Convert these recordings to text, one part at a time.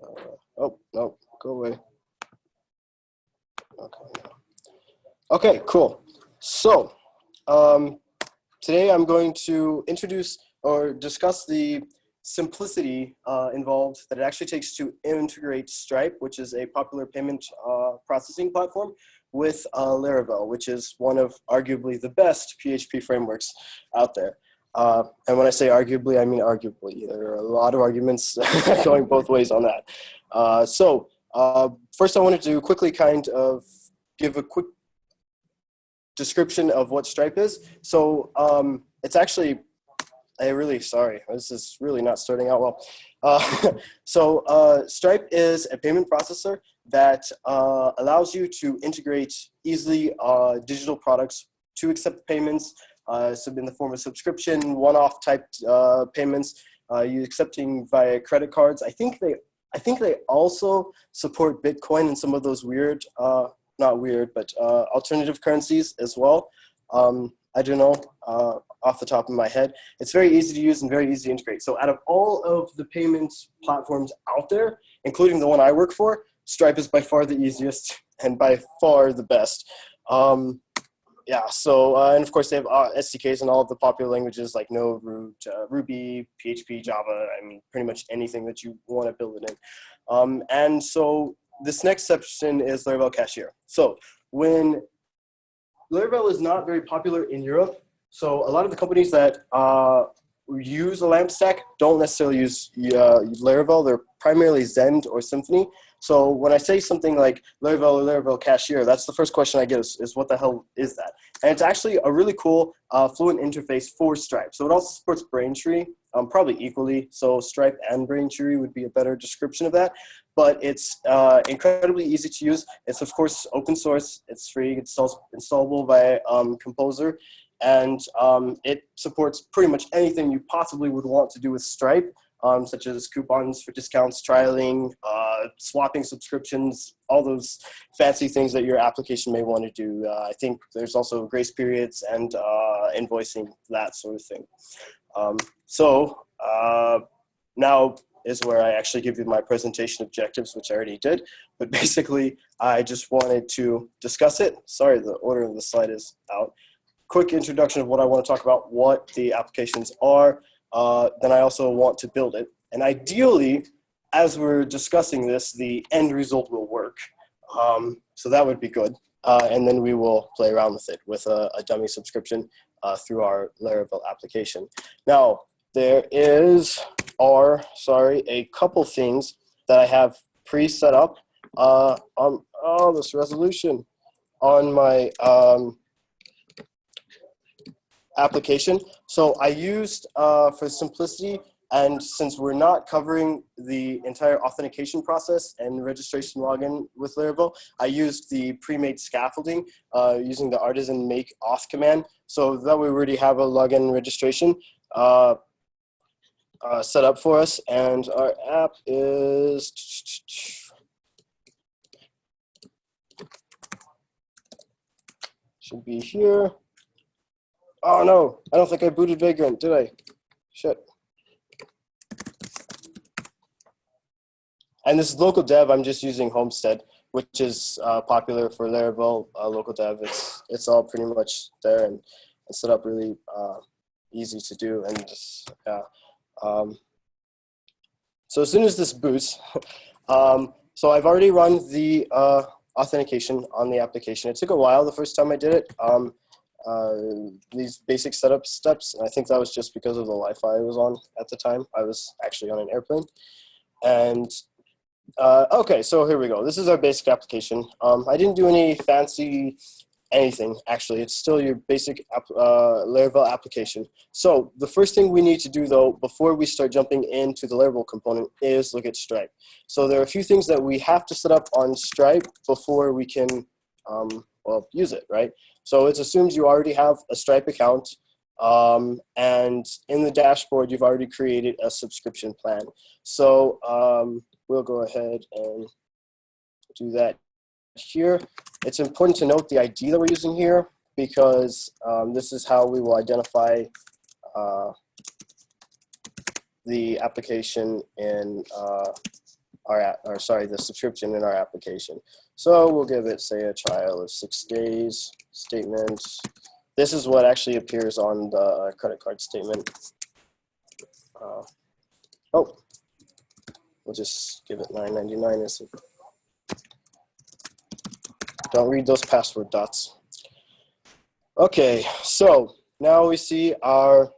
Oh, no, go away. Okay, okay, cool. So today I'm going to introduce or discuss the simplicity involved that it actually takes to integrate Stripe, which is a popular payment processing platform, with Laravel, which is one of arguably the best PHP frameworks out there. And when I say arguably, I mean arguably. There are a lot of arguments going both ways on that. First I wanted to quickly kind of give a quick description of what Stripe is. So it's actually, sorry, this is really not starting out well. Stripe is a payment processor that allows you to integrate easily digital products to accept payments, in the form of subscription, one-off type payments, you accepting via credit cards. I think they also support Bitcoin and some of those weird, not weird, but alternative currencies as well. I don't know off the top of my head. It's very easy to use and very easy to integrate. So out of all of the payments platforms out there, including the one I work for, Stripe is by far the easiest and by far the best. Yeah, so, and of course they have SDKs in all of the popular languages like Node, Ruby, PHP, Java, I mean, pretty much anything that you want to build it in. And so this next section is Laravel Cashier. So when Laravel is not very popular in Europe, so a lot of the companies that use a LAMP stack don't necessarily use Laravel. They're primarily Zend or Symfony. So when I say something like Laravel or Laravel Cashier, that's the first question I get is what the hell is that? And it's actually a really cool fluent interface for Stripe. So it also supports Braintree, probably equally. So Stripe and Braintree would be a better description of that. But it's incredibly easy to use. It's of course open source. It's free. It's installable via Composer. And it supports pretty much anything you possibly would want to do with Stripe, such as coupons for discounts, trialing, swapping subscriptions, all those fancy things that your application may want to do. I think there's also grace periods and invoicing, that sort of thing. Now is where I actually give you my presentation objectives, which I already did. But basically, I just wanted to discuss it. Sorry, the order of the slide is out. Quick introduction of what I want to talk about, what the applications are. Then I also want to build it. And ideally, as we're discussing this, the end result will work. So that would be good. And then we will play around with it with a dummy subscription through our Laravel application. Now, there are a couple things that I have pre-set up on this resolution on my application. So I used, for simplicity, and since we're not covering the entire authentication process and registration login with Laravel, I used the pre-made scaffolding using the artisan make auth command. So that way we already have a login registration set up for us. And our app is, should be here. Oh no, I don't think I booted Vagrant, did I? Shit. And this is local dev, I'm just using Homestead, which is popular for Laravel local dev. It's all pretty much there and set up really easy to do. And just, yeah. So as soon as this boots, so I've already run the authentication on the application. It took a while the first time I did it. These basic setup steps, and I think that was just because of the Wi-Fi I was on at the time. I was actually on an airplane. And okay, so here we go. This is our basic application. I didn't do any fancy anything, actually. It's still your basic Laravel application. So the first thing we need to do, though, before we start jumping into the Laravel component is look at Stripe. So there are a few things that we have to set up on Stripe before we can use it, right? So it assumes you already have a Stripe account, and in the dashboard, you've already created a subscription plan. So we'll go ahead and do that here. It's important to note the ID that we're using here because this is how we will identify the application in the subscription in our application. So we'll give it, say, a trial of 6 days statement. This is what actually appears on the credit card statement. Oh, we'll just give it $9.99. Don't read those password dots. Okay, so now we see our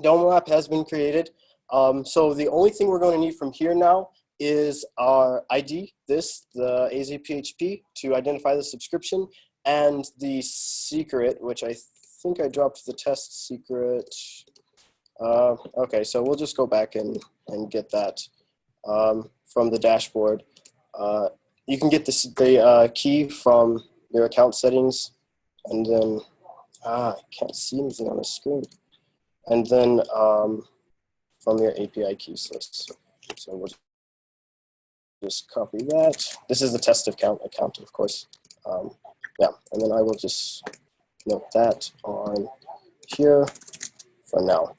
Domo app has been created. So the only thing we're going to need from here now is our ID, the azPHP, to identify the subscription, and the secret, which I think I dropped the test secret. Okay, so we'll just go back and get that from the dashboard. You can get the key from your account settings, and then I can't see anything on the screen. And then from your API keys list. So we'll just copy that. This is the test account, of course. Yeah, and then I will just note that on here for now.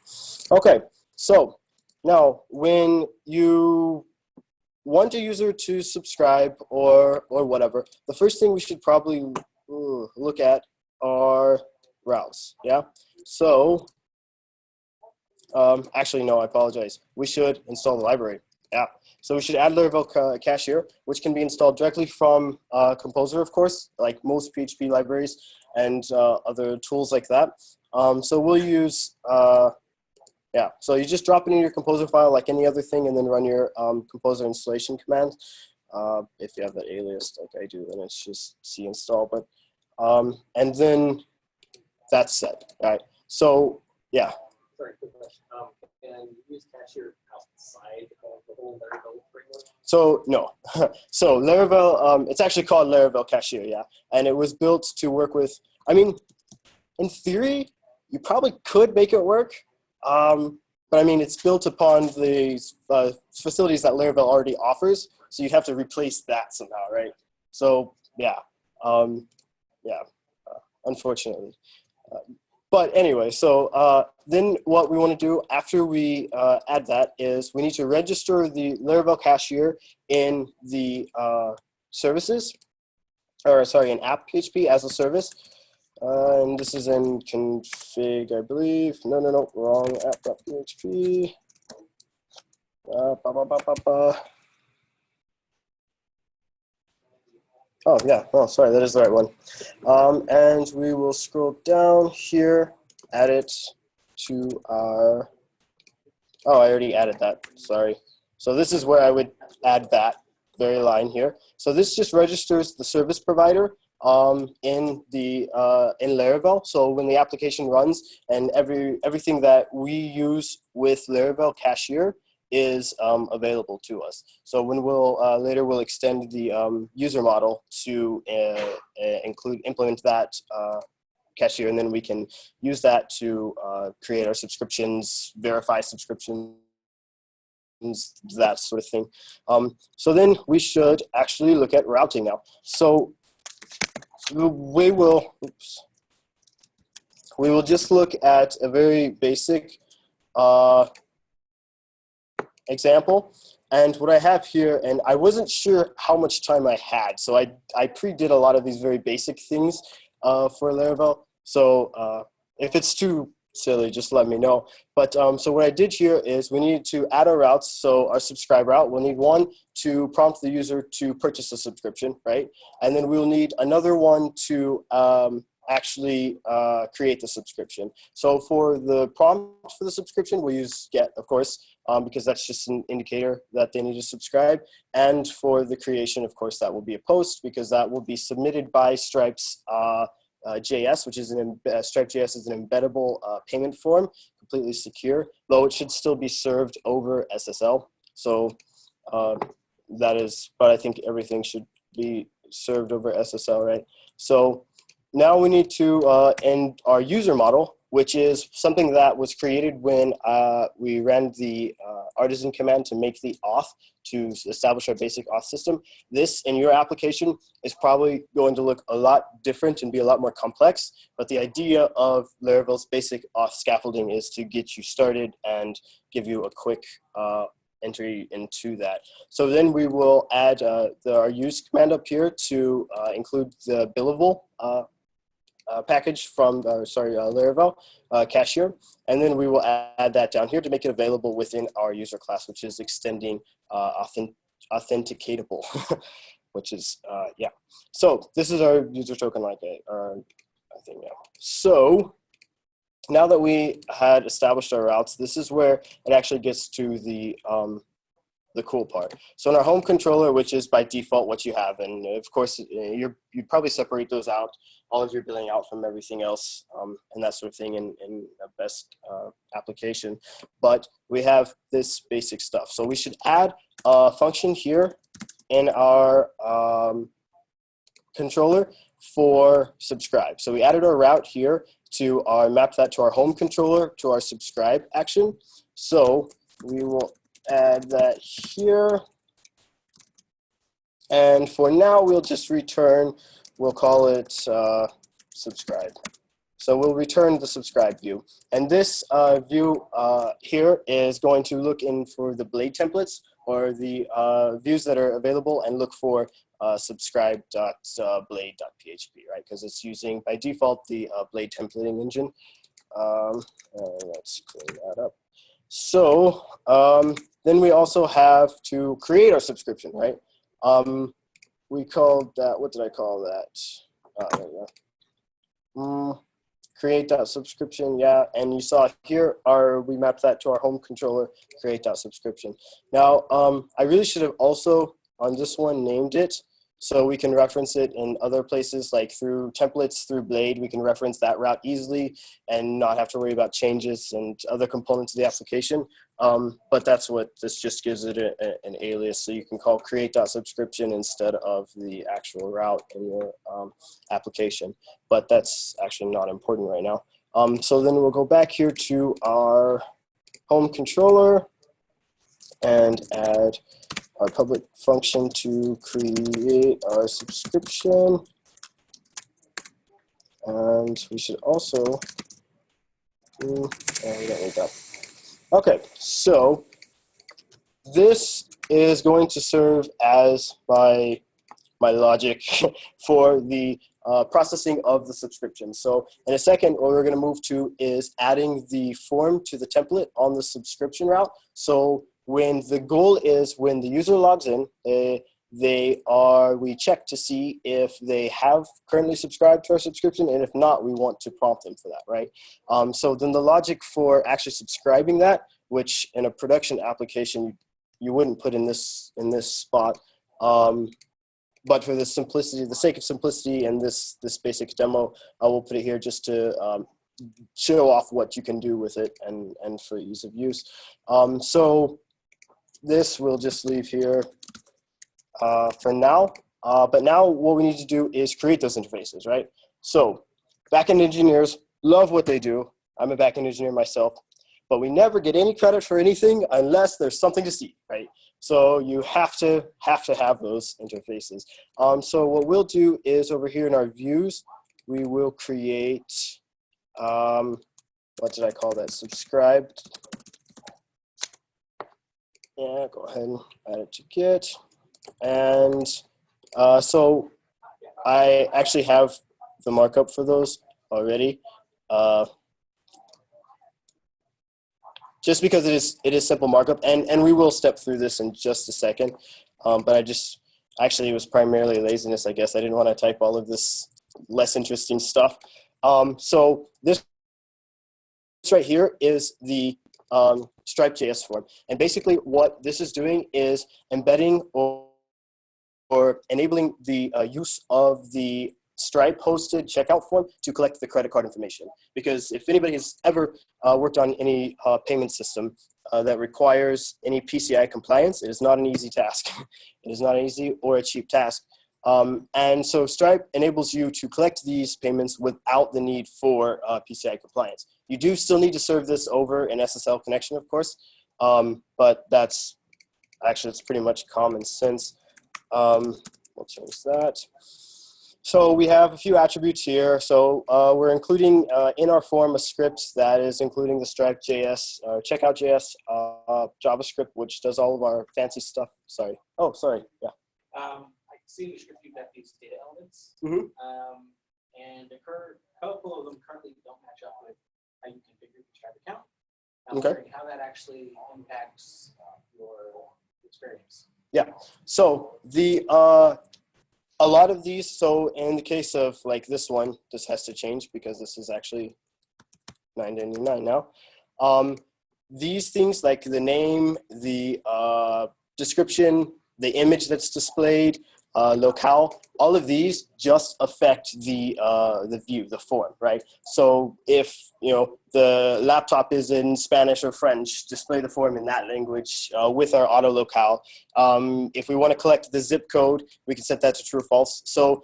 Okay, so now when you want a user to subscribe or whatever, the first thing we should probably look at are routes. Yeah, so actually no, I apologize. We should install the library. Yeah, so we should add Laravel Cashier, which can be installed directly from Composer, of course, like most PHP libraries and other tools like that. So we'll use yeah, so you just drop it in your Composer file like any other thing, and then run your Composer installation command. If you have that alias like I do, then it's just C install. But and then that's set. All right. So yeah. Sorry, quick question. Can you use Cashier outside of the whole Laravel framework? So no. So Laravel, it's actually called Laravel Cashier, yeah, and it was built to work with. I mean, in theory, you probably could make it work. But I mean, it's built upon the facilities that Laravel already offers, so you'd have to replace that somehow, right? So yeah, unfortunately. But anyway, so then what we want to do after we add that is we need to register the Laravel Cashier in the services, or sorry, in app PHP as a service. And this is in config, I believe. No, wrong app.php. Oh, yeah, oh, sorry, that is the right one. And we will scroll down here, add it to our, oh, I already added that, sorry. So this is where I would add that very line here. So this just registers the service provider in Laravel. So when the application runs, and everything that we use with Laravel Cashier is available to us. So when later we'll extend the user model to implement that Cashier, and then we can use that to create our subscriptions, verify subscriptions, that sort of thing. So then we should actually look at routing now. So we will just look at a very basic example. And what I have here, and I wasn't sure how much time I had, so I pre-did a lot of these very basic things for Laravel. So if it's too silly, just let me know. But so what I did here is we need to add our routes. So our subscribe route, we'll need one to prompt the user to purchase a subscription, right? And then we'll need another one to actually create the subscription. So for the prompt for the subscription, we'll use get, of course, because that's just an indicator that they need to subscribe. And for the creation, of course, that will be a post, because that will be submitted by Stripe's JS, which is Stripe.js is an embeddable payment form, completely secure, though it should still be served over SSL. So that is, but I think everything should be served over SSL, right? So now we need to end our user model, which is something that was created when we ran the artisan command to make the auth to establish our basic auth system. This in your application is probably going to look a lot different and be a lot more complex, but the idea of Laravel's basic auth scaffolding is to get you started and give you a quick entry into that. So then we will add our use command up here to include the billable package from, Laravel Cashier. And then we will add that down here to make it available within our user class, which is extending authenticatable, which is, yeah. So this is our user token like I think, yeah. So now that we had established our routes, this is where it actually gets to the cool part. So in our home controller, which is by default what you have, and of course you'd probably separate those out, all of your billing out from everything else, and that sort of thing in a best application. But we have this basic stuff. So we should add a function here in our controller for subscribe. So we added our route here to map that to our home controller, to our subscribe action. So we will add that here. And for now, we'll just return, we'll call it subscribe. So we'll return the subscribe view. And this view here is going to look in for the Blade templates or the views that are available and look for subscribe.blade.php, right? Because it's using, by default, the Blade templating engine. Let's clean that up. So then we also have to create our subscription, right? We called that, what did I call that? There we go. Create.subscription, yeah, and you saw here, we mapped that to our home controller, create.subscription. Now, I really should have also, on this one, named it, so we can reference it in other places, like through templates, through Blade, we can reference that route easily and not have to worry about changes and other components of the application. But that's what this just gives it an alias. So you can call create.subscription instead of the actual route in your application. But that's actually not important right now. So then we'll go back here to our home controller and add our public function to create our subscription. And we should also, we don't need that. Okay, so this is going to serve as my logic for the processing of the subscription. So in a second, what we're going to move to is adding the form to the template on the subscription route. So when the goal is when the user logs in, we check to see if they have currently subscribed to our subscription, and if not, we want to prompt them for that, right? So then the logic for actually subscribing that, which in a production application you wouldn't put in this spot, but for the simplicity, the sake of simplicity, and this basic demo, I will put it here just to show off what you can do with it and for ease of use. So this we'll just leave here for now. But now what we need to do is create those interfaces, right? So backend engineers love what they do. I'm a backend engineer myself, but we never get any credit for anything unless there's something to see, right? So you have to have those interfaces. So what we'll do is over here in our views, we will create, what did I call that? Subscribed. Yeah, go ahead and add it to Git. And so I actually have the markup for those already. Just because it is simple markup, and we will step through this in just a second. But it was primarily laziness, I guess. I didn't want to type all of this less interesting stuff. So this right here is the Stripe.js form. And basically what this is doing is embedding or enabling the use of the Stripe hosted checkout form to collect the credit card information. Because if anybody has ever worked on any payment system that requires any PCI compliance, it is not an easy task. It is not an easy or a cheap task. And so Stripe enables you to collect these payments without the need for PCI compliance. You do still need to serve this over an SSL connection, of course, but it's pretty much common sense. We'll change that. So we have a few attributes here. So we're including in our form a script that is including the Stripe.js, checkout.js, JavaScript, which does all of our fancy stuff. Sorry. Oh, sorry. Yeah. I see in your script you've got these data elements, Mm-hmm. and a couple of them currently don't match up with how you configure your Stripe account. I'm Okay. wondering how that actually impacts your experience. Yeah. So the a lot of these. So in the case of like this one, this has to change because this is actually $9.99 now. These things like the name, the description, the image that's displayed, locale, all of these just affect the view, the form, right? So if the laptop is in Spanish or French, display the form in that language with our auto locale. If we want to collect the zip code, we can set that to true or false. So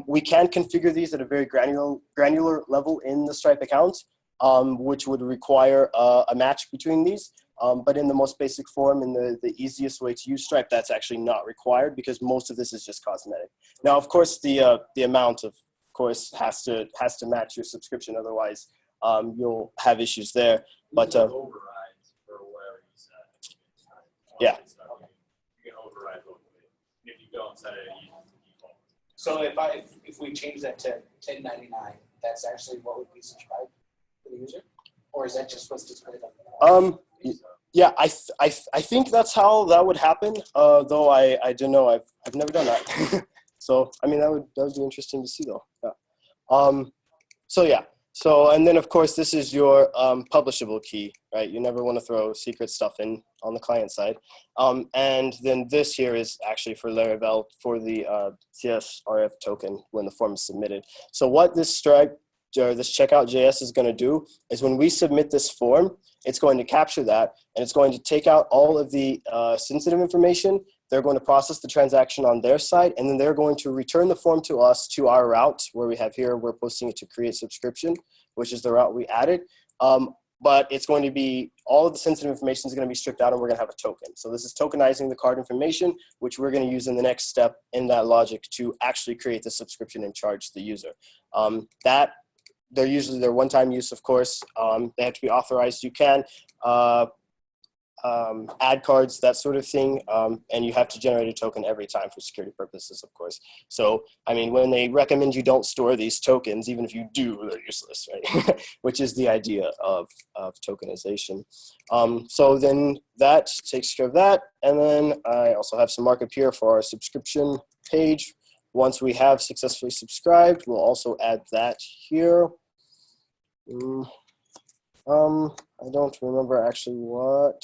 we can configure these at a very granular level in the Stripe account, which would require a match between these. But in the most basic form, in the easiest way to use Stripe, that's actually not required because most of this is just cosmetic. Now, of course, the amount of course has to match your subscription. Otherwise, you'll have issues there. But overrides for whatever you set. Yeah. You can override locally. If you go and set it, you use the default. So if we change that to $10.99, that's actually what would be subscribed for the user, or is that just what's displayed on the yeah, I think that's how that would happen. Though I don't know. I've never done that. So I mean that would be interesting to see though. Yeah. So yeah. So and then of course this is your publishable key, right? You never want to throw secret stuff in on the client side. And then this here is actually for Laravel for the CSRF token when the form is submitted. So what this Stripe or this checkout.js is going to do is when we submit this form, it's going to capture that and it's going to take out all of the sensitive information. They're going to process the transaction on their side, and then they're going to return the form to us to our route where we have here, we're posting it to create subscription, which is the route we added. But it's going to be, all of the sensitive information is going to be stripped out and we're going to have a token. So this is tokenizing the card information, which we're going to use in the next step in that logic to actually create the subscription and charge the user. They're one-time use, of course. They have to be authorized. You can add cards, that sort of thing, and you have to generate a token every time for security purposes, of course. So, I mean, when they recommend you don't store these tokens, even if you do, they're useless, right? Which is the idea of tokenization. So then that takes care of that, and then I also have some markup here for our subscription page. Once we have successfully subscribed, we'll also add that here. I don't remember actually what.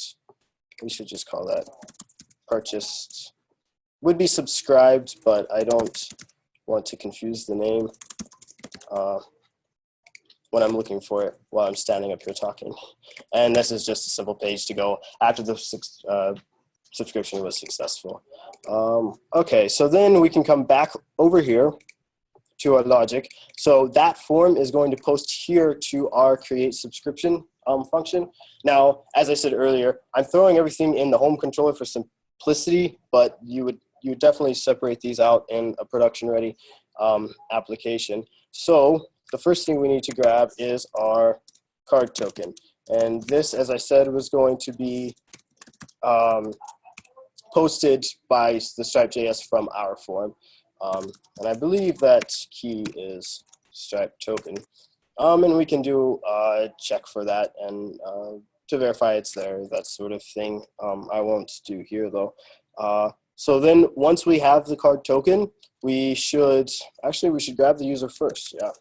We should just call that purchased. Would be subscribed, but I don't want to confuse the name when I'm looking for it while I'm standing up here talking. And this is just a simple page to go after the subscription was successful. Okay, so then we can come back over here to our logic. So that form is going to post here to our create subscription function. Now, as I said earlier, I'm throwing everything in the home controller for simplicity, but you would definitely separate these out in a production ready application. So the first thing we need to grab is our card token. And this, as I said, was going to be posted by the Stripe.js from our form. And I believe that key is Stripe token. And we can do a check for that and to verify it's there, that sort of thing. I won't do here though. So then once we have the card token, we should grab the user first, yeah.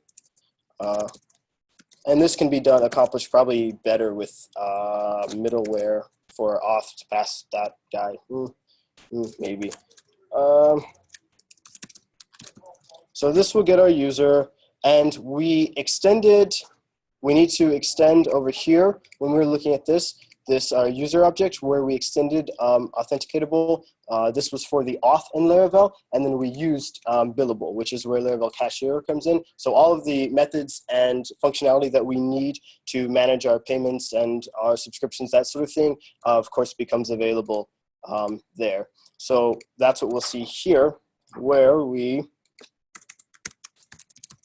And this can be accomplished probably better with middleware for auth to pass that guy, maybe. So this will get our user, and we need to extend over here when we're looking at this user object where we extended authenticatable. This was for the auth in Laravel, and then we used billable, which is where Laravel Cashier comes in. So all of the methods and functionality that we need to manage our payments and our subscriptions, that sort of thing, of course, becomes available there. So that's what we'll see here, where we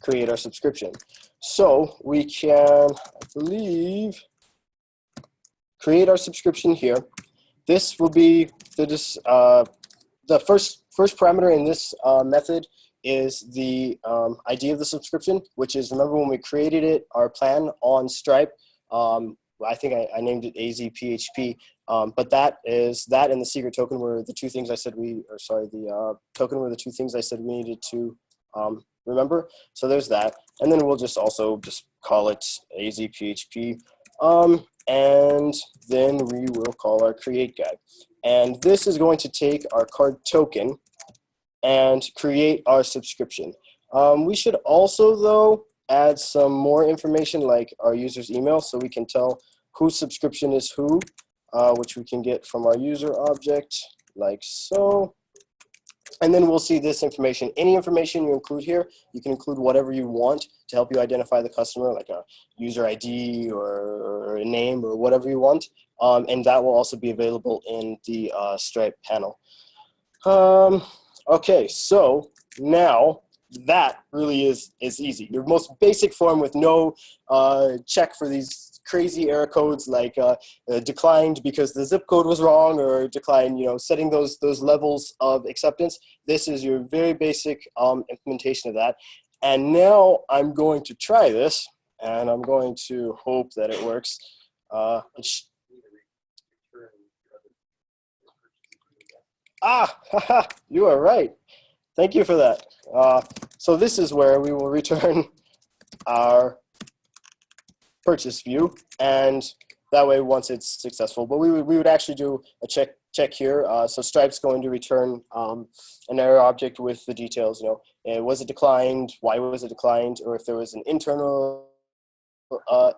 create our subscription. So we can, I believe, create our subscription here. This will be the first parameter in this method is the ID of the subscription, which is, remember when we created it, our plan on Stripe, I think I named it azPHP, but that and the secret token were the two things I said the token were the two things I said we needed to remember. So there's that, and then we'll just also call it azPHP, and then we will call our create guide. And this is going to take our card token and create our subscription. We should also, though, add some more information like our user's email so we can tell whose subscription is who, which we can get from our user object like so. And then we'll see this information. Any information you include here, you can include whatever you want to help you identify the customer, like a user ID or a name or whatever you want. And that will also be available in the Stripe panel. Okay, so now that really is easy. Your most basic form with no check for these crazy error codes like declined because the zip code was wrong, or declined, setting those levels of acceptance. This is your very basic implementation of that. And now I'm going to try this, and I'm going to hope that it works. Haha, you are right. Thank you for that. So this is where we will return our purchase view, and that way once it's successful. But we would actually do a check here. So Stripe's going to return an error object with the details. Was it declined? Why was it declined? Or if there was an internal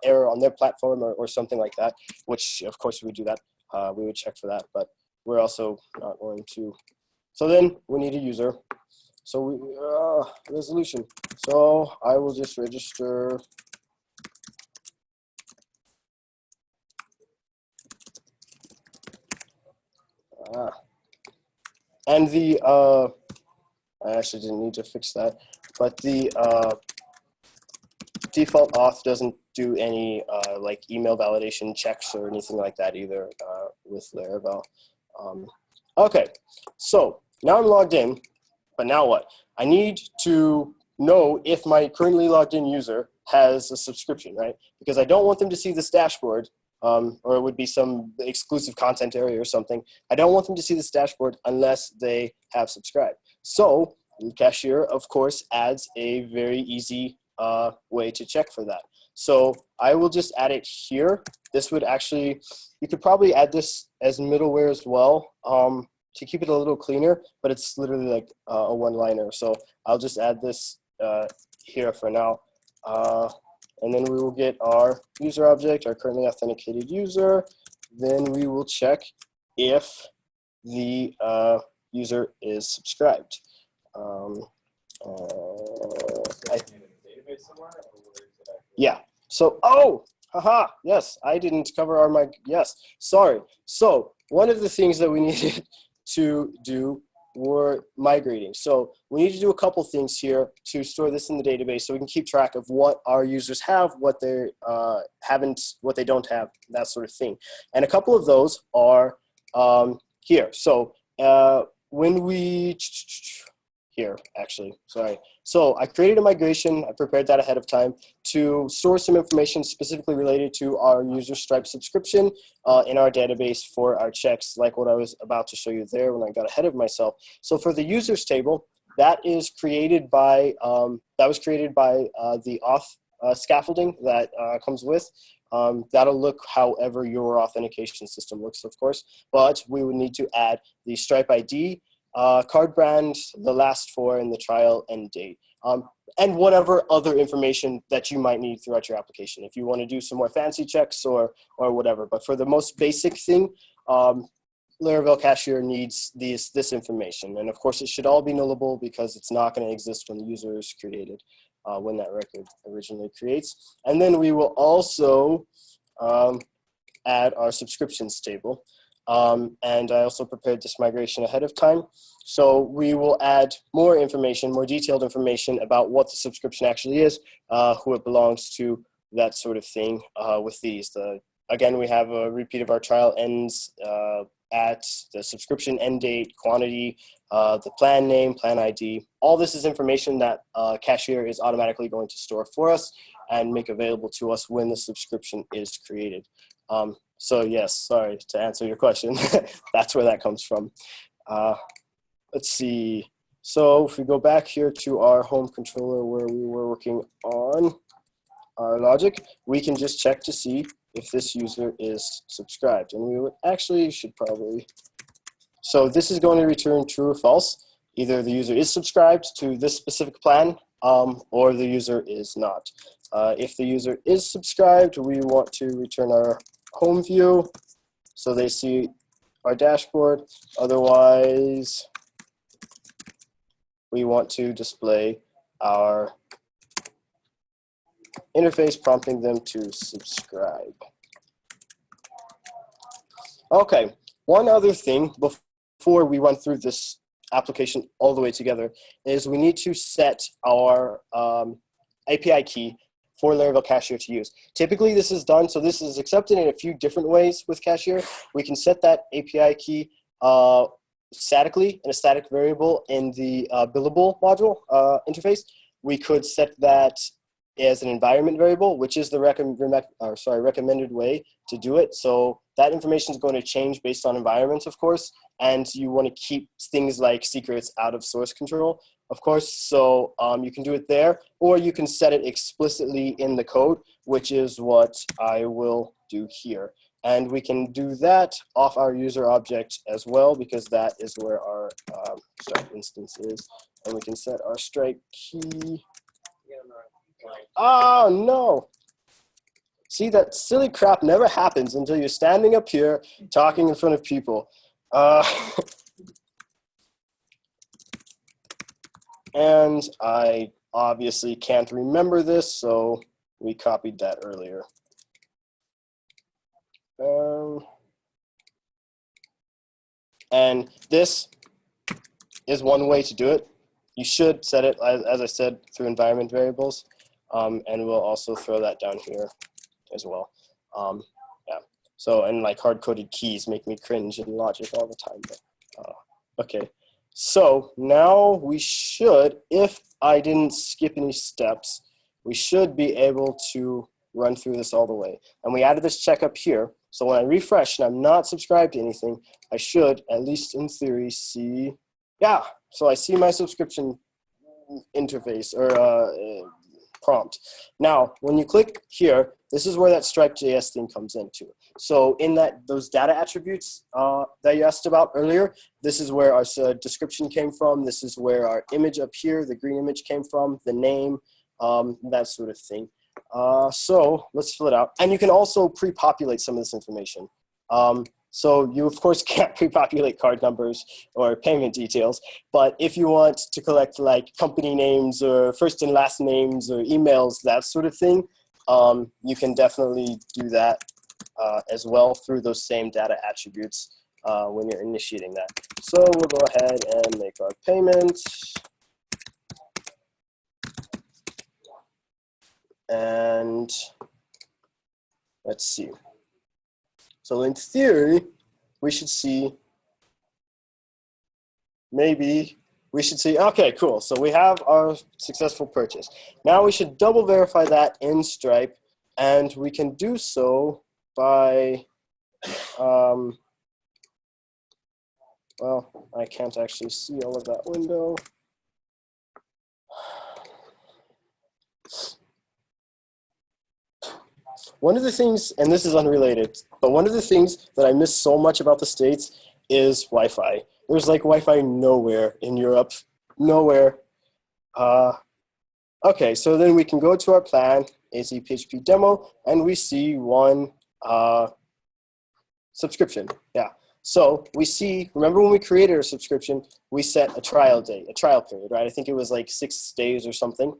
error on their platform or something like that, which of course we would do that. We would check for that, but we're also not going to. So then we need a user. So resolution. So I will just register. And the I actually didn't need to fix that, but the default auth doesn't do any like email validation checks or anything like that either with Laravel. Okay, so now I'm logged in, but now what? I need to know if my currently logged in user has a subscription, right? Because I don't want them to see this dashboard, or it would be some exclusive content area or something. I don't want them to see this dashboard unless they have subscribed. So Cashier, of course, adds a very easy way to check for that. So I will just add it here. This would actually, you could probably add this as middleware as well to keep it a little cleaner, but it's literally like a one-liner. So I'll just add this here for now. And then we will get our user object, our currently authenticated user. Then we will check if the user is subscribed. Yeah. So, haha, yes, I didn't cover our mic. Yes, sorry. So one of the things that we needed to do were migrating. So we need to do a couple things here to store this in the database so we can keep track of what our users have, what they haven't, what they don't have, that sort of thing. And a couple of those are here. So when we, here actually, sorry. So I created a migration, I prepared that ahead of time to store some information specifically related to our user Stripe subscription in our database for our checks, like what I was about to show you there when I got ahead of myself. So for the users table, that is created by, the auth scaffolding that comes with. That'll look however your authentication system looks, of course, but we would need to add the Stripe ID, card brand, the last four, and the trial end date, and whatever other information that you might need throughout your application if you want to do some more fancy checks or whatever. But for the most basic thing, Laravel Cashier needs this information, and of course it should all be nullable because it's not going to exist when the user is created, when that record originally creates. And then we will also add our subscriptions table. And I also prepared this migration ahead of time. So we will add more information, more detailed information about what the subscription actually is, who it belongs to, that sort of thing with these. Again, we have a repeat of our trial ends at the subscription end date, quantity, the plan name, plan ID. All this is information that Cashier is automatically going to store for us and make available to us when the subscription is created. So yes, sorry, to answer your question, that's where that comes from. Let's see. So if we go back here to our home controller where we were working on our logic, we can just check to see if this user is subscribed. And we would actually should probably, so this is going to return true or false. Either the user is subscribed to this specific plan or the user is not. If the user is subscribed, we want to return our home view so they see our dashboard. Otherwise, we want to display our interface prompting them to subscribe. Okay, one other thing before we run through this application all the way together is we need to set our API key for Laravel Cashier to use. Typically this is done, so this is accepted in a few different ways with Cashier. We can set that API key statically in a static variable in the billable module interface. We could set that as an environment variable, which is the recommended way to do it. So that information is going to change based on environments, of course, and you want to keep things like secrets out of source control, of course. So you can do it there, or you can set it explicitly in the code, which is what I will do here. And we can do that off our user object as well, because that is where our Stripe instance is. And we can set our Stripe key. Oh, no. See, that silly crap never happens until you're standing up here talking in front of people. And I obviously can't remember this, so we copied that earlier. And this is one way to do it. You should set it, as I said, through environment variables. And we'll also throw that down here as well. Yeah. So, and like hard-coded keys make me cringe in Logic all the time. But, okay. So now we should, if I didn't skip any steps, we should be able to run through this all the way. And we added this check up here. So when I refresh and I'm not subscribed to anything, I should, at least in theory, see, yeah. So I see my subscription interface or prompt. Now, when you click here, this is where that Stripe.js thing comes into. So in those data attributes that you asked about earlier, this is where our description came from. This is where our image up here, the green image, came from, the name, that sort of thing. So let's fill it out. And you can also pre-populate some of this information. So you, of course, can't pre-populate card numbers or payment details. But if you want to collect like company names or first and last names or emails, that sort of thing, you can definitely do that as well through those same data attributes when you're initiating that. So we'll go ahead and make our payment. And let's see. So in theory, we should see, okay, cool. So we have our successful purchase. Now we should double verify that in Stripe, and we can do so by, well, I can't actually see all of that window. One of the things, and this is unrelated, but one of the things that I miss so much about the States is Wi-Fi. There's like Wi-Fi nowhere in Europe, nowhere. Okay, so then we can go to our plan, azPHP demo, and we see one subscription, yeah. So we see, remember when we created a subscription, we set a trial date, a trial period, right? I think it was like 6 days or something.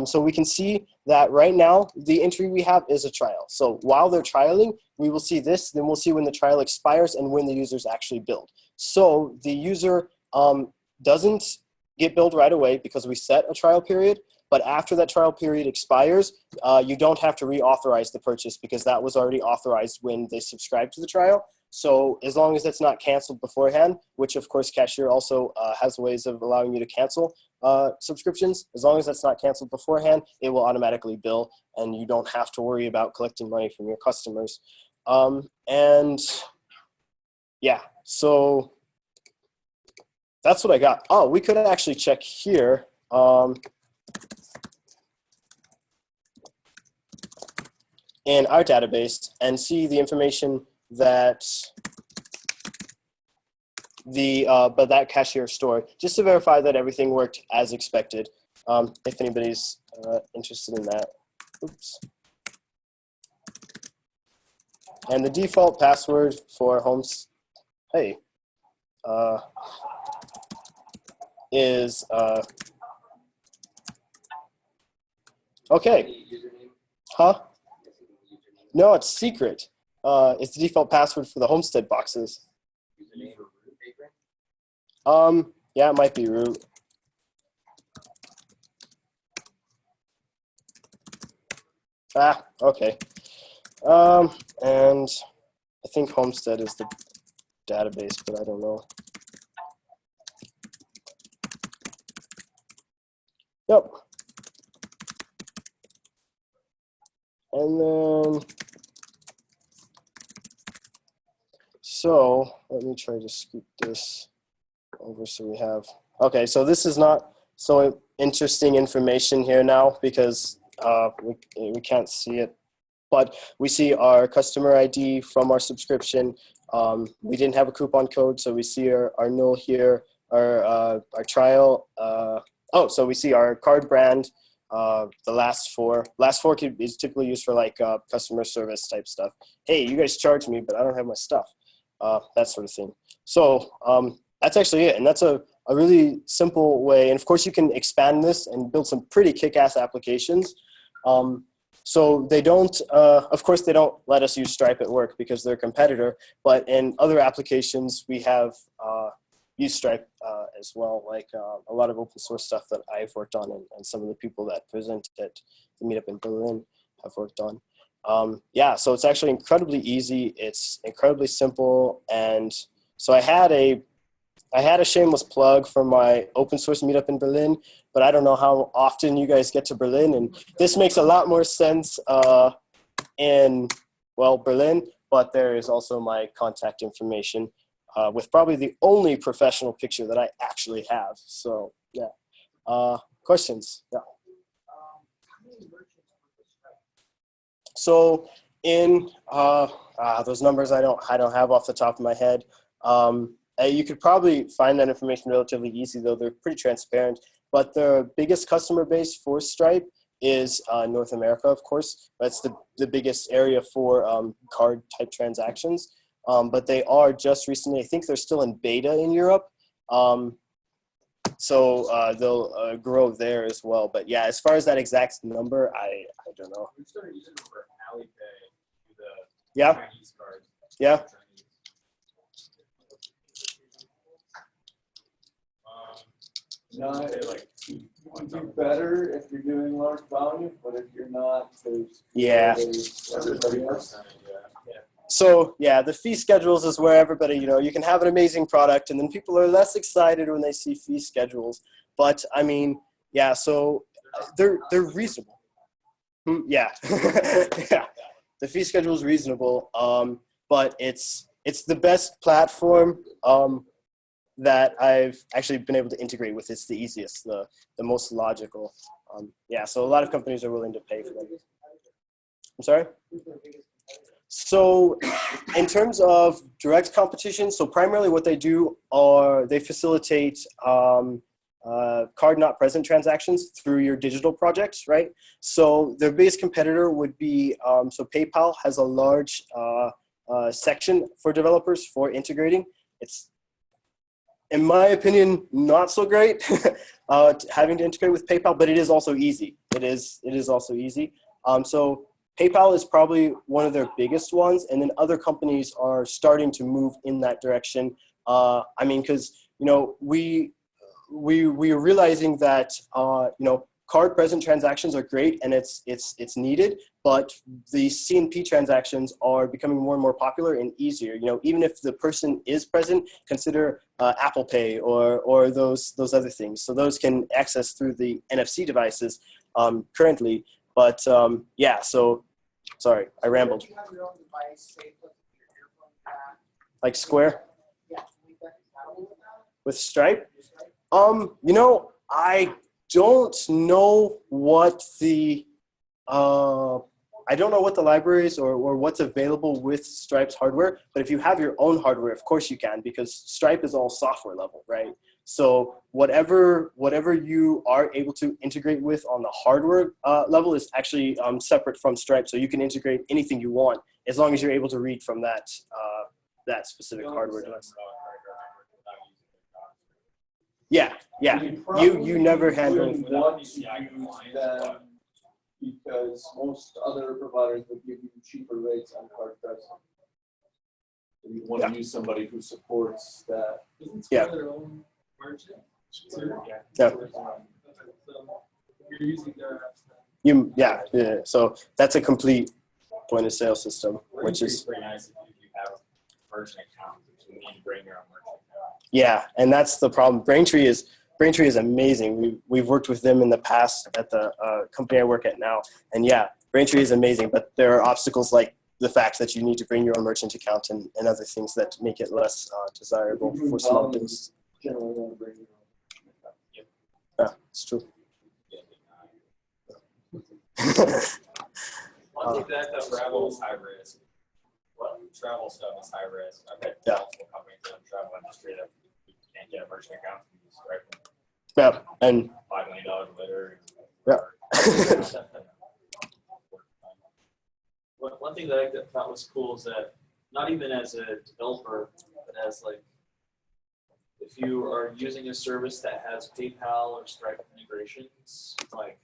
So we can see that right now, the entry we have is a trial. So while they're trialing, we will see this, then we'll see when the trial expires and when the user's actually billed. So the user doesn't get billed right away because we set a trial period, but after that trial period expires, you don't have to reauthorize the purchase because that was already authorized when they subscribed to the trial. So as long as it's not canceled beforehand, which of course Cashier also has ways of allowing you to cancel subscriptions, as long as that's not canceled beforehand, it will automatically bill and you don't have to worry about collecting money from your customers. And yeah, so that's what I got. Oh, we could actually check here. In our database and see the information that that cashier stored, just to verify that everything worked as expected. If anybody's interested in that. Oops. And the default password for homes, hey, is okay. Huh? No, it's secret. It's the default password for the Homestead boxes. Yeah, it might be root. Ah, okay. And I think Homestead is the database, but I don't know. Yep. And then, so let me try to scoop this over so we have, okay, so this is not so interesting information here now because we can't see it, but we see our customer ID from our subscription. We didn't have a coupon code, so we see our null here, our trial. So we see our card brand, the last four. Last four is typically used for like customer service type stuff. Hey, you guys charge me, but I don't have my stuff. That sort of thing. So that's actually it, and that's a really simple way. And of course, you can expand this and build some pretty kick-ass applications. So they don't, of course, they don't let us use Stripe at work because they're a competitor. But in other applications, we have used Stripe as well, like a lot of open source stuff that I've worked on and some of the people that present at the meetup in Berlin have worked on. Yeah, so it's actually incredibly easy. It's incredibly simple. And so I had a shameless plug for my open source meetup in Berlin, but I don't know how often you guys get to Berlin. And this makes a lot more sense in, well, Berlin, but there is also my contact information with probably the only professional picture that I actually have. So yeah, questions? Yeah. So in those numbers I don't have off the top of my head. You could probably find that information relatively easy, though they're pretty transparent. But the biggest customer base for Stripe is North America, of course. That's the biggest area for card type transactions. But they are just recently, I think they're still in beta in Europe. So they'll grow there as well. But yeah, as far as that exact number, I don't know. We started using it for Alipay, the Yeah. Chinese cards. Yeah. No, you would do better if you're doing large volume, but if you're not, there's Yeah. everybody else. So yeah, the fee schedules is where everybody, you can have an amazing product and then people are less excited when they see fee schedules. But I mean, yeah, so they're reasonable. Yeah. Yeah. The fee schedule is reasonable, but it's the best platform that I've actually been able to integrate with. It's the easiest, the most logical. Yeah, so a lot of companies are willing to pay for them. I'm sorry? So in terms of direct competition, so primarily what they do are they facilitate card not present transactions through your digital projects, right? So their biggest competitor would be, so PayPal has a large section for developers for integrating. It's, in my opinion, not so great having to integrate with PayPal, but it is also easy. It is also easy. So PayPal is probably one of their biggest ones, and then other companies are starting to move in that direction. I mean, because we are realizing that card present transactions are great and it's needed, but the CNP transactions are becoming more and more popular and easier. Even if the person is present, consider Apple Pay or those other things. So those can access through the NFC devices currently. But yeah, so sorry, I rambled. Do you have your own device, say, put your earphone back? Like Square Yeah, we got compatible with that. with Stripe? Your Stripe? I don't know what the I don't know what the libraries or what's available with Stripe's hardware, but if you have your own hardware, of course you can, because Stripe is all software level, right? So whatever you are able to integrate with on the hardware level is actually separate from Stripe, so you can integrate anything you want as long as you're able to read from that specific hardware device. Yeah. You never handle. wouldn't want to use them because most other providers would give you cheaper rates on card present. So you want to use somebody who supports that. Isn't Yeah. Square their own merchant? Yeah. So you're using their Yeah. So that's a complete point of sale system, which is pretty nice if you have a merchant account, but you need to bring your own merchant account. yeah, and that's the problem. Braintree is amazing. We've worked with them in the past at the company I work at now, and yeah, Braintree is amazing. But there are obstacles like the fact that you need to bring your own merchant account and other things that make it less desirable for small business. Generally want to bring your own. Yeah, it's true. One thing that travel is high risk. What travel stuff is high risk. I've had Yeah. multiple companies in the travel industry that can't get a merchant account from you Stripe. Yeah, and $5 million later. Yeah. One thing that I thought was cool is that not even as a developer, but as like, if you are using a service that has PayPal or Stripe integrations, like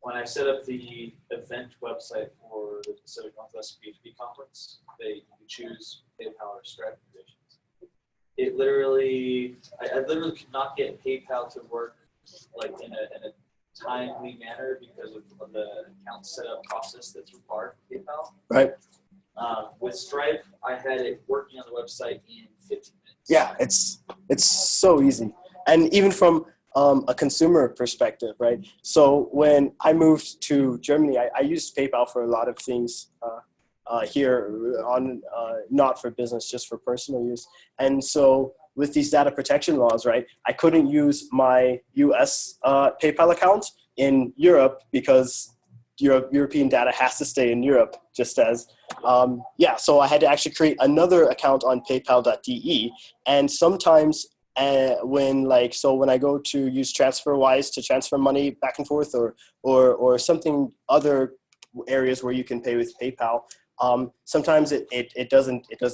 when I set up the event website for the Pacific Northwest PHP conference, you choose PayPal or Stripe integrations. It literally, I literally could not get PayPal to work like in a timely manner because of the account setup process that's required for PayPal. right. With Stripe, I had it working on the website in 15 minutes. Yeah, it's so easy, and even from a consumer perspective, right? So when I moved to Germany, I used PayPal for a lot of things here on not for business, just for personal use. And so with these data protection laws, right, I couldn't use my US PayPal account in Europe because European data has to stay in Europe, just as, so I had to actually create another account on paypal.de. And sometimes when I go to use TransferWise to transfer money back and forth or something, other areas where you can pay with PayPal, sometimes it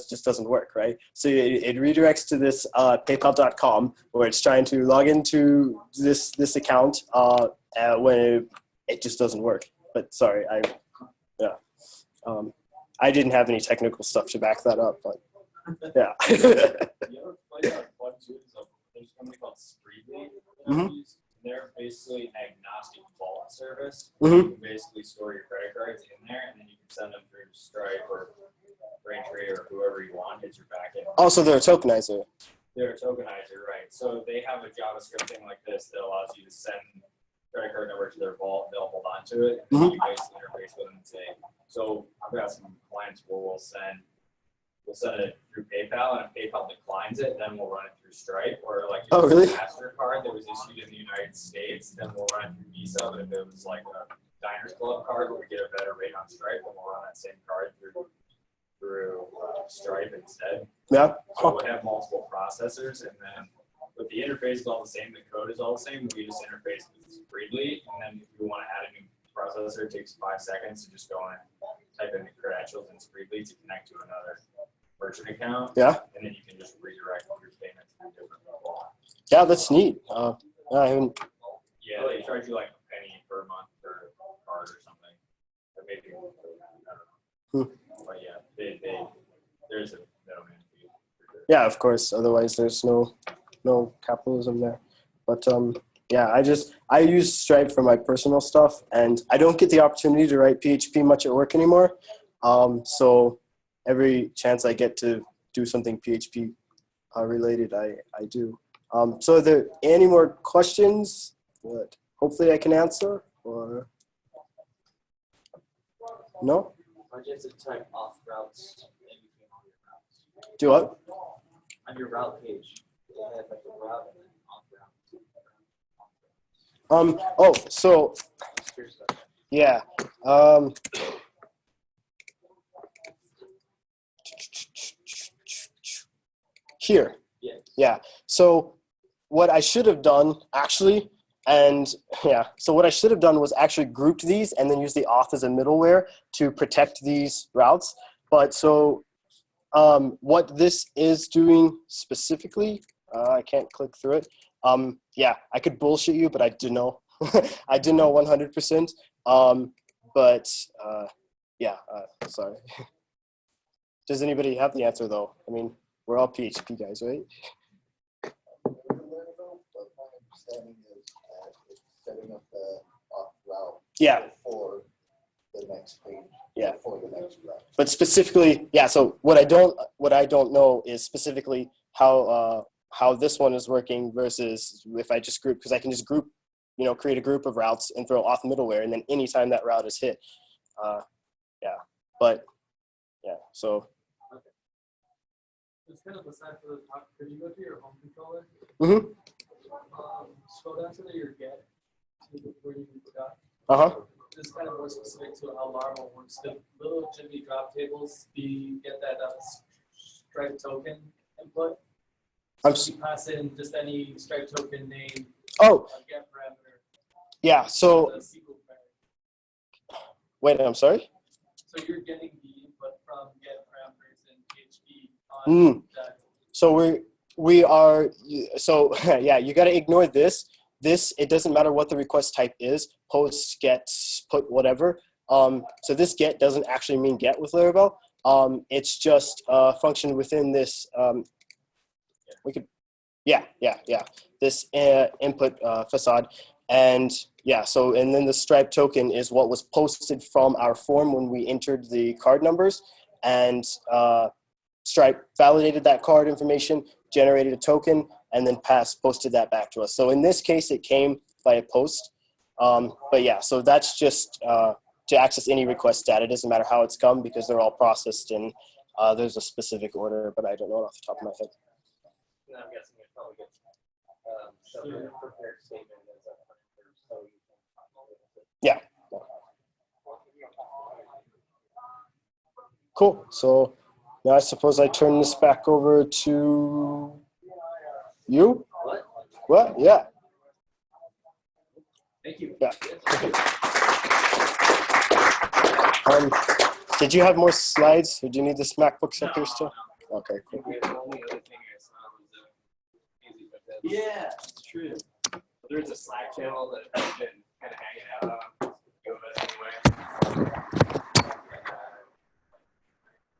just doesn't work, right? So it redirects to this paypal.com where it's trying to log into this account when it just doesn't work. But sorry, I didn't have any technical stuff to back that up, but yeah. You ever played that one too? There's a company called Spreedly. They're basically an agnostic vault service. You can basically store your credit cards in there, and then you can send them through Stripe or Braintree or whoever you want as your backend. Also, they're a tokenizer. They're a tokenizer, right? So they have a JavaScript thing like this that allows you to send credit card number to their vault. They'll hold on to it, and you basically interface with them and say. So I've got some clients where we'll send it through PayPal, and if PayPal declines it, then we'll run it through Stripe. Or like if really? it's a MasterCard that was issued in the United States, then we'll run it through Visa. But if it was like a Diners Club card where we get a better rate on Stripe, then we'll run that same card through Stripe instead. Yeah. So we'll have multiple processors, and then but the interface is all the same, the code is all the same. We just interface with Spreedly, and then if we want to add a new processor, it takes 5 seconds to just go and type in the credentials in Spreedly to connect to another merchant account. Yeah. And then you can just redirect your payments to different people. Yeah, that's neat. I haven't. Yeah, they charge you like a penny per month per card or something. maybe, I don't know. But yeah, there's a middleman fee. For sure. Yeah, of course. Otherwise, there's no capitalism there. But yeah, I use Stripe for my personal stuff, and I don't get the opportunity to write PHP much at work anymore. So every chance I get to do something PHP related, I do. So are there any more questions that hopefully I can answer, or no? Why do you have to type off routes in between all your routes? Do what? On your route page, they have like a route and then off route. Oh, so Here's the yeah. Here. yeah. Yeah. So what I should have done actually, and yeah, so what I should have done was actually grouped these and then use the auth as a middleware to protect these routes. But so what this is doing specifically, I can't click through it. Yeah, I could bullshit you, but I didn't know. I didn't know 100%. But yeah, sorry. Does anybody have the answer though? I mean, we're all PHP guys, right? Understanding is it's setting up the off route Yeah. for the next page. Yeah. For the next route. But specifically, yeah. So what I don't know is specifically how this one is working versus if I just group, because I can just group, create a group of routes and throw auth middleware, and then anytime that route is hit, yeah. But yeah, so. It's kind of aside for the top. Could you go to your home controller? Mm-hmm. Scroll down to your get, where you forgot. This is kind of more specific to how Laravel works. The little Jimmy drop tables, get that Stripe token input. So you pass in just any Stripe token name. Oh. A get parameter. Yeah. So. A SQL query. Wait, I'm sorry. So you're getting the input from get parameters in PHP on that. So we are, so yeah, you got to ignore this. It doesn't matter what the request type is, post, get, put, whatever. So this get doesn't actually mean get with Laravel. It's just a function within this, this input facade. And yeah, so, and then the Stripe token is what was posted from our form when we entered the card numbers, and Stripe validated that card information, generated a token, and then posted that back to us. So in this case, it came by a post. But yeah, so that's just to access any request data. It doesn't matter how it's come because they're all processed and there's a specific order, but I don't know it off the top of my head. And I'm guessing it probably gets some prepared statement as a pointer, so you can. Yeah. Cool. So now I suppose I turn this back over to you. What? Yeah. Thank you. Yeah. Did you have more slides, or do you need this MacBook up here still? Okay, cool. The only other thing I saw was easy, but Yeah, it's true. there's a Slack channel that has been